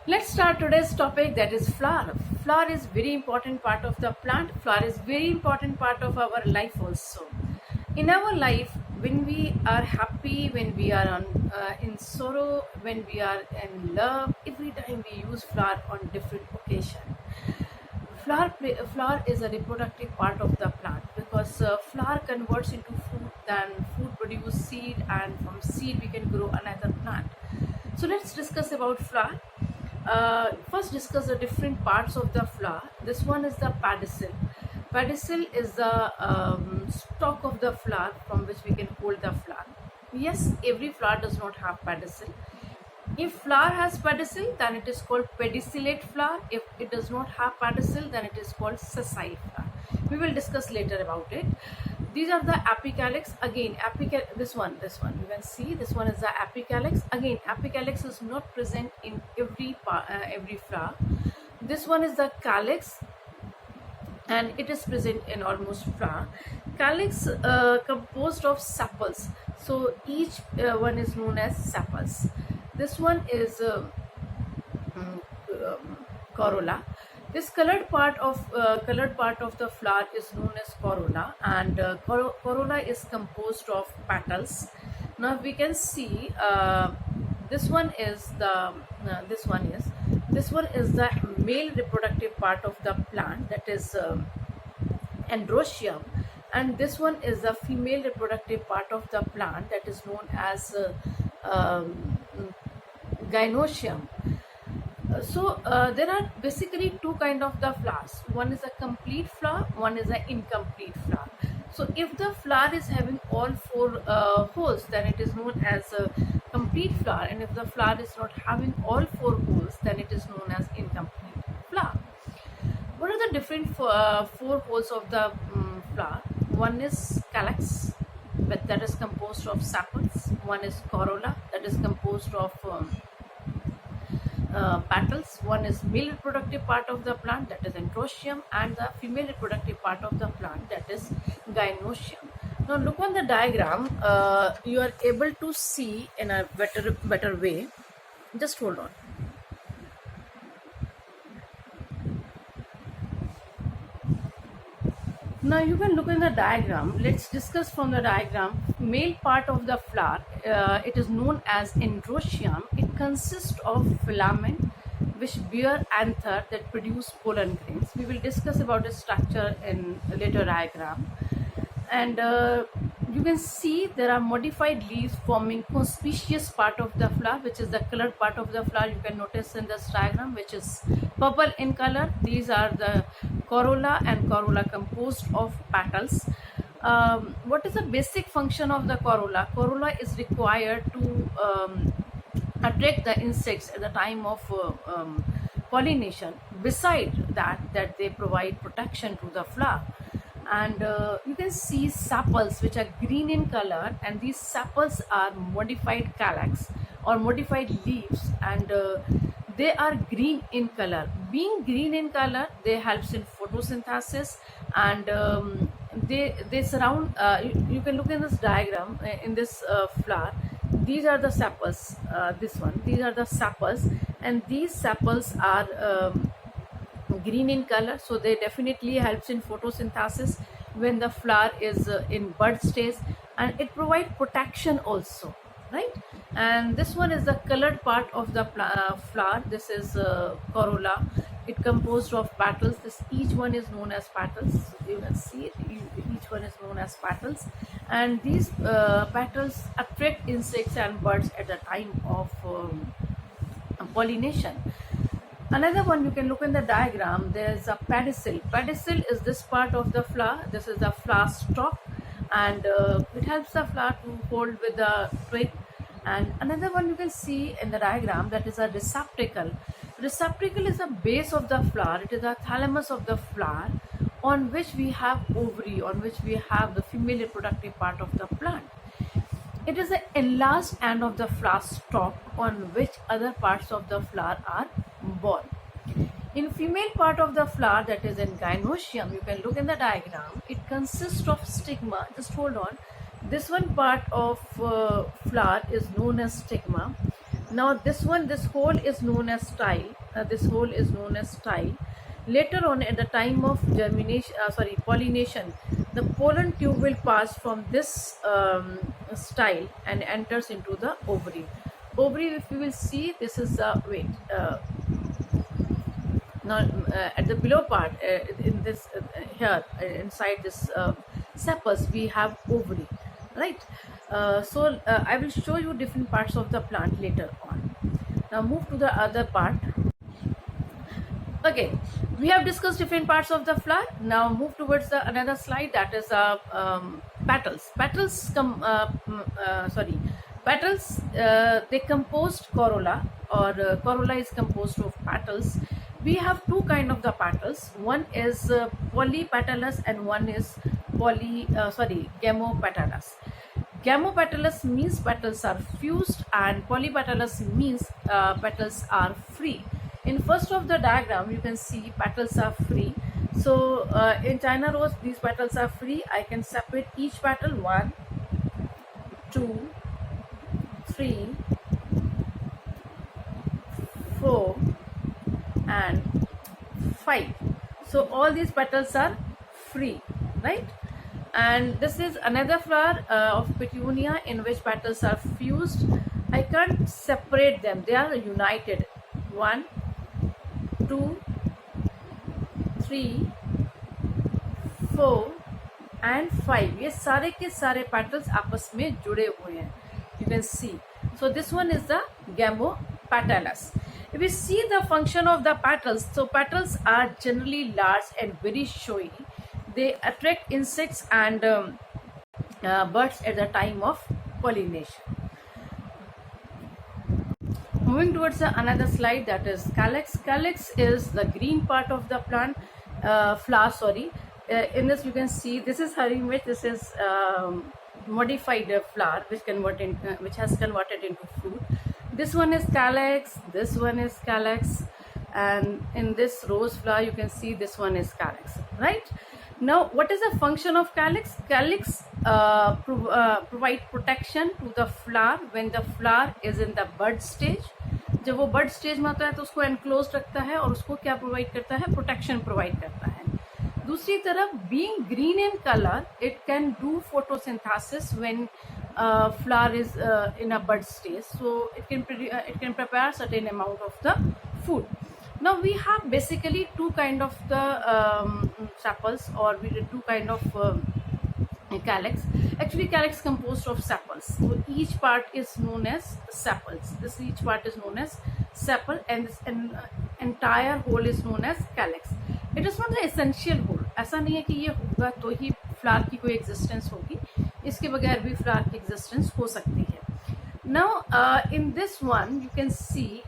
Let's start today's topic, that is flower. Flower is very important part of the plant. Flower is very important part of our life also. In our life, when we are happy, when we are in sorrow, when we are in love, every time we use flower on different occasion. Flower is a reproductive part of the plant because flower converts into food, then food produce seed, and from seed we can grow another plant. So let's discuss about flower. First discuss the different parts of the flower. This one is the pedicel. Pedicel is the stalk of the flower from which we can hold the flower. Yes, every flower does not have pedicel. If flower has pedicel, then it is called pedicellate flower. If it does not have pedicel, then it is called sessile flower. We will discuss later about it. These are the apicalyx. Again, this one you can see, this one is the apicalyx. Again, apicalyx is not present in every flower. This one is the calyx, and it is present in almost flower. Calyx composed of sepals, so each one is known as sepals. This one is corolla. This colored part of the flower is known as corolla, and corolla is composed of petals. Now we can see this one is the male reproductive part of the plant, that is androecium, and this one is the female reproductive part of the plant, that is known as gynoecium. There are basically two kind of the flowers. One is a complete flower, one is an incomplete flower. So if the flower is having all four holes, then it is known as a complete flower, and if the flower is not having all four holes, then it is known as incomplete flower. What are the different four holes of the flower? One is calyx, that is composed of sepals. One is corolla, that is composed of petals. One is male reproductive part of the plant, that is androecium, and the female reproductive part of the plant, that is gynoecium. Now look on the diagram. You are able to see in a better way. Just hold on. Now you can look in the diagram. Let's discuss from the diagram. Male part of the flower, it is known as androecium. It consists of filament which bear anther that produce pollen grains. We will discuss about the structure in a later diagram. And you can see there are modified leaves forming conspicuous part of the flower, which is the colored part of the flower. You can notice in this diagram, which is purple in color. These are the corolla, and corolla composed of petals. What is the basic function of the corolla? Corolla is required to attract the insects at the time of pollination. Beside that they provide protection to the flower. And you can see sepals which are green in color, and these sepals are modified calyx or modified leaves, and they are green in color. Being green in color, they helps in photosynthesis, and they surround. You can look in this diagram in this flower. These are the sepals. These are the sepals, and these sepals are green in color, so they definitely helps in photosynthesis when the flower is in bud stage, and it provides protection also, right? And this one is the colored part of the flower. This is corolla. It composed of petals. Each one is known as petals. You can see it. Each one is known as petals, and these petals attract insects and birds at the time of pollination. Another one, you can look in the diagram. There's a pedicel. Pedicel is this part of the flower. This is the flower stalk, and it helps the flower to hold with the twig. And another one you can see in the diagram, that is a receptacle. Receptacle is the base of the flower. It is the thalamus of the flower, on which we have ovary, on which we have the female reproductive part of the plant. It is the enlarged end of the flower stalk on which other parts of the flower are born. In female part of the flower, that is in gynoecium, you can look in the diagram. It consists of stigma. Just hold on. This one part of flower is known as stigma. Now this hole is known as style. This hole is known as style. Later on, at the time of pollination, the pollen tube will pass from this style and enters into the ovary. Ovary, if you will see, this is the now at the below part, in this here inside this sepals, we have ovary, right? I will show you different parts of the plant later on. Now move to the other part. Okay, we have discussed different parts of the flower. Now move towards the another slide, that is petals. Petals, they composed corolla, or corolla is composed of petals. We have two kind of the petals. One is polypetalous and one is gamopetalous. Gamopetalous means petals are fused, and polypetalous means petals are free. In first of the diagram, you can see petals are free. So in China rose, these petals are free. I can separate each petal, 1, 2, 3, 4 and 5. So all these petals are free, right? And this is another flower of petunia in which petals are fused. I can't separate them, they are united. 1, 2, 3, 4 and 5. ये सारे के सारे petals आपस में जुड़े हुए हैं. You can see. So this one is the gamopetalous. If we see the function of the petals, so petals are generally large and very showy. They attract insects and birds at the time of pollination. Moving towards another slide, that is calyx. Calyx is the green part of the plant, flower. In this you can see, this is her image. This is modified flower which has converted into fruit. This one is calyx, this one is calyx, and in this rose flower you can see this one is calyx, right? Now what is the function of calyx? Calyx provide protection to the flower when the flower is in the bud stage. जब वो bud stage में होता है तो उसको enclose रखता है और उसको क्या प्रोवाइड करता है? प्रोटेक्शन प्रोवाइड करता है. दूसरी तरफ, being green in colour, it can do photosynthesis when flower is in a bud stage, so it can prepare certain amount of the food. Now we have basically two kind of the sepals, or we did two kind of calyx. Actually calyx composed of sepals, so each part is known as sepals. Each part is known as sepal, and this entire whole is known as calyx. It is not the essential whole. ऐसा नहीं है कि ये होगा तो ही flower की कोई existence होगी, इसके बगैर भी फ्लावर की एग्जिस्टेंस हो सकती है. Now in this one you can see,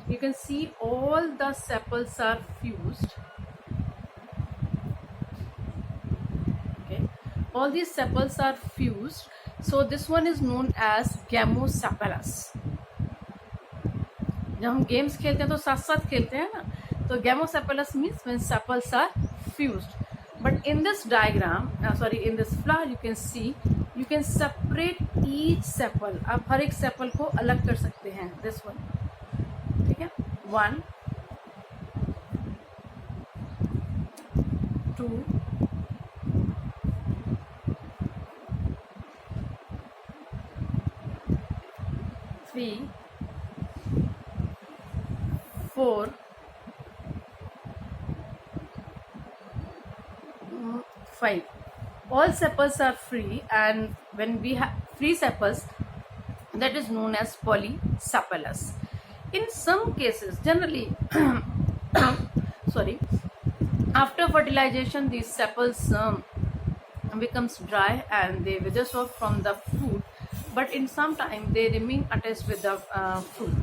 you can see all the sepals are fused. Okay, all these sepals are fused, so this one is known as gamosepalous. जब हम गेम्स खेलते हैं तो साथ साथ खेलते हैं ना, तो gamosepalous means when sepals are fused. But in this diagram, in this flower, you can see, you can separate each sepal. आप हर एक sepal को अलग कर सकते हैं. This one, ठीक है? 1, 2, 3, 4, 5. All sepals are free, and when we have free sepals, that is known as polysepalous. In some cases, generally, after fertilization, these sepals becomes dry and they wither off from the fruit, but in some time they remain attached with the fruit.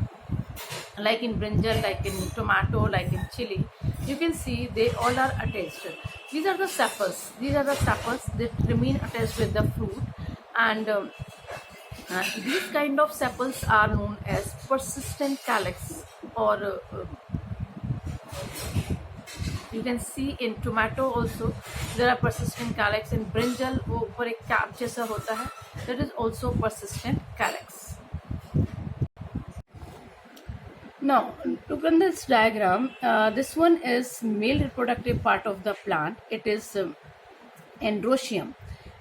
Like in brinjal, like in tomato, like in chili, you can see they all are attached. These are the sepals. These are the sepals that remain attached with the fruit, and these kind of sepals are known as persistent calyx, or you can see in tomato also there are persistent calyx. In brinjal वो ऊपर एक cap जैसा होता है, that is also persistent calyx. Now, look in this diagram. This one is male reproductive part of the plant. It is androecium.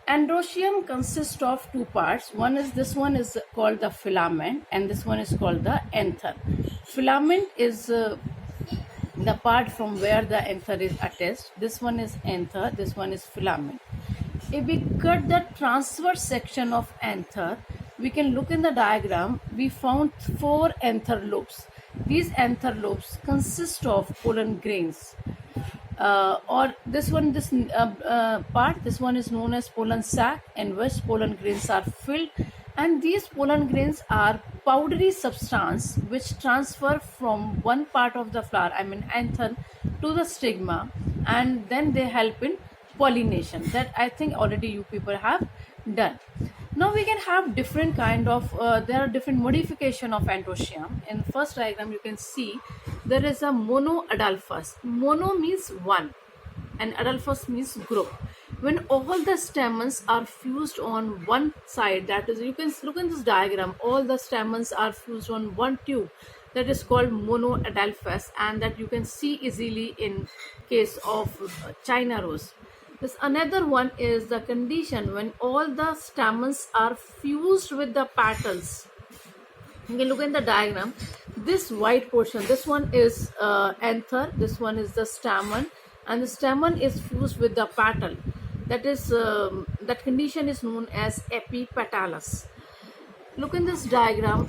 Androecium consists of two parts. This one is called the filament, and this one is called the anther. Filament is the part from where the anther is attached. This one is anther, this one is filament. If we cut the transverse section of anther, we can look in the diagram. We found four anther lobes. These anther lobes consist of pollen grains. Or this one is known as pollen sac, in which pollen grains are filled, and these pollen grains are powdery substance which transfer from one part of the flower, I mean anther, to the stigma, and then they help in pollination. That I think already you people have done. Now we can have different kind of there are different modification of androecium. In the first diagram you can see there is a monoadelphous. Mono means one and adelphous means group. When all the stamens are fused on one side, that is, you can look in this diagram, all the stamens are fused on one tube, that is called monoadelphous, and that you can see easily in case of China rose. This another one is the condition when all the stamens are fused with the petals. You can look in the diagram. This white portion, this one is anther, this one is the stamen, and the stamen is fused with the petal. That is that condition is known as epipetalous. Look in this diagram.